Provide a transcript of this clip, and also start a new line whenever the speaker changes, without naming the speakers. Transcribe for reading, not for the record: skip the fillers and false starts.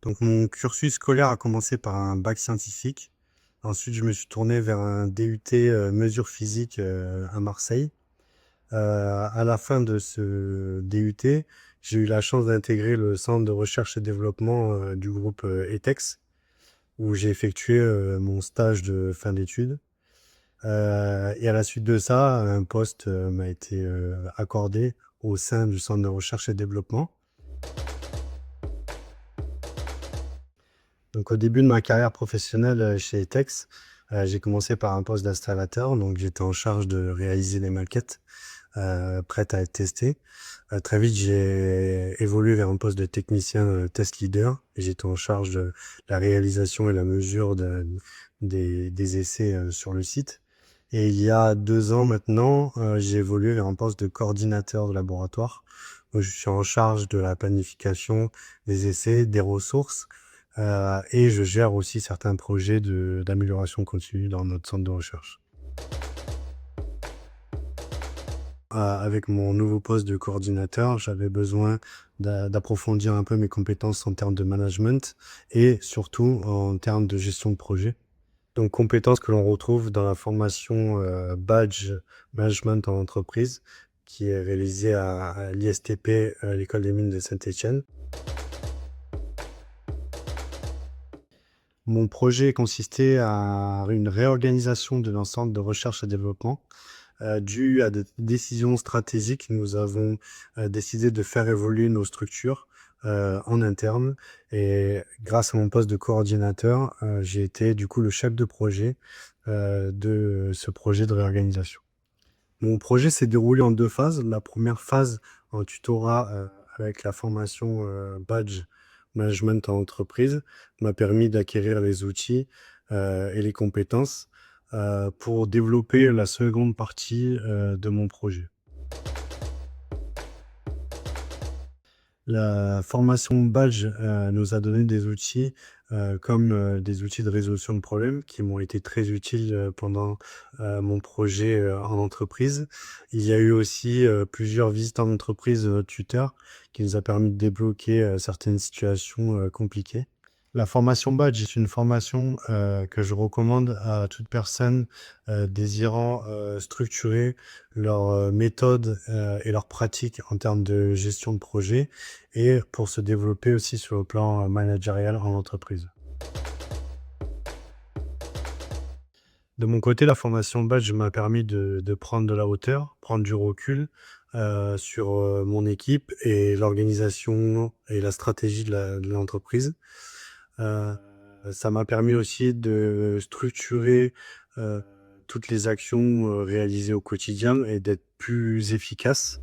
Donc mon cursus scolaire a commencé par un bac scientifique. Ensuite, je me suis tourné vers un DUT, mesures physiques, à Marseille. À la fin de ce DUT, j'ai eu la chance d'intégrer le centre de recherche et développement, du groupe, ETEX, où j'ai effectué, mon stage de fin d'études. Et à la suite de ça, un poste, m'a été, accordé au sein du centre de recherche et développement. Donc au début de ma carrière professionnelle, chez Etex, j'ai commencé par un poste d'installateur, donc j'étais en charge de réaliser des maquettes, prêtes à être testées. Très vite, j'ai évolué vers un poste de technicien, test leader et j'étais en charge de la réalisation et la mesure des essais, sur le site. Et il y a 2 ans maintenant, j'ai évolué vers un poste de coordinateur de laboratoire, où je suis en charge de la planification des essais, des ressources, et je gère aussi certains projets d'amélioration continue dans notre centre de recherche. Avec mon nouveau poste de coordinateur, j'avais besoin d'approfondir un peu mes compétences en termes de management et surtout en termes de gestion de projet. Donc compétences que l'on retrouve dans la formation, Badge Management en entreprise qui est réalisée à l'ISTP, l'École des mines de Saint-Étienne. Mon projet consistait à une réorganisation de l'ensemble de recherche et développement. Dû à des décisions stratégiques, nous avons, décidé de faire évoluer nos structures, en interne et grâce à mon poste de coordinateur, j'ai été du coup le chef de projet, de ce projet de réorganisation. Mon projet s'est déroulé en 2 phases. La première phase en tutorat, avec la formation, Badge Management en entreprise m'a permis d'acquérir les outils, et les compétences, pour développer la seconde partie, de mon projet. La formation Badge, nous a donné des outils, comme, des outils de résolution de problèmes qui m'ont été très utiles, pendant, mon projet, en entreprise. Il y a eu aussi, plusieurs visites en entreprise de notre tuteur qui nous a permis de débloquer, certaines situations, compliquées. La formation Badge est une formation, que je recommande à toute personne, désirant, structurer leur, méthode, et leurs pratiques en termes de gestion de projet et pour se développer aussi sur le plan, managérial en entreprise. De mon côté, la formation Badge m'a permis de prendre de la hauteur, prendre du recul, sur, mon équipe et l'organisation et la stratégie de l'entreprise. Heu, Ça m'a permis aussi de structurer, heu, toutes les actions, réalisées au quotidien et d'être plus efficace.